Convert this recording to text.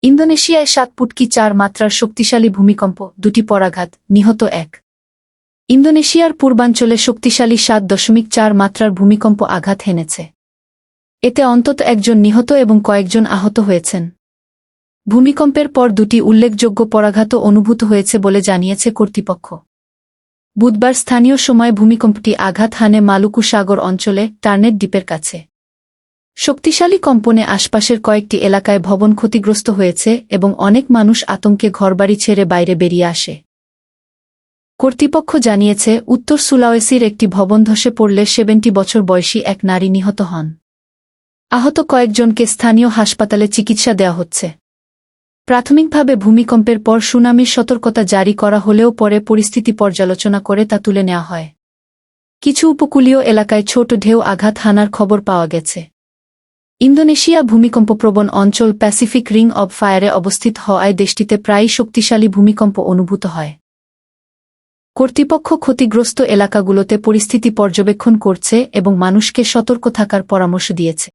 ইন্দোনেশিয়ায় 7.4 মাত্রার শক্তিশালী ভূমিকম্প, 2টি পরাঘাত, নিহত 1। ইন্দোনেশিয়ার পূর্বাঞ্চলে শক্তিশালী 7.4 মাত্রার ভূমিকম্প আঘাত হেনেছে। এতে অন্তত একজন নিহত এবং কয়েকজন আহত হয়েছেন। ভূমিকম্পের পর 2টি উল্লেখযোগ্য পরাঘাতও অনুভূত হয়েছে বলে জানিয়েছে কর্তৃপক্ষ। বুধবার স্থানীয় সময় ভূমিকম্পটি আঘাত হানে মালুকু সাগর অঞ্চলে টার্নেট দ্বীপের কাছে। শক্তিশালী কম্পনে আশপাশের কয়েকটি এলাকায় ভবন ক্ষতিগ্রস্ত হয়েছে এবং অনেক মানুষ আতঙ্কে ঘরবাড়ি ছেড়ে বাইরে বেরিয়ে আসে। কর্তৃপক্ষ জানিয়েছে, উত্তর সুলাওয়েসির একটি ভবন ধসে পড়লে 70 বছর বয়সী এক নারী নিহত হন। আহত কয়েকজনকে স্থানীয় হাসপাতালে চিকিৎসা দেওয়া হচ্ছে। প্রাথমিকভাবে ভূমিকম্পের পর সুনামির সতর্কতা জারি করা হলেও পরে পরিস্থিতি পর্যালোচনা করে তা তুলে নেওয়া হয়। কিছু উপকূলীয় এলাকায় ছোট ঢেউ আঘাত হানার খবর পাওয়া গেছে। ইন্দোনেশিয়া ভূমিকম্পপ্রবণ অঞ্চল প্যাসিফিক রিং অব ফায়ারে অবস্থিত হওয়ায় দেশটিতে প্রায়ই শক্তিশালী ভূমিকম্প অনুভূত হয়। কর্তৃপক্ষ ক্ষতিগ্রস্ত এলাকাগুলোতে পরিস্থিতি পর্যবেক্ষণ করছে এবং মানুষকে সতর্ক থাকার পরামর্শ দিয়েছে।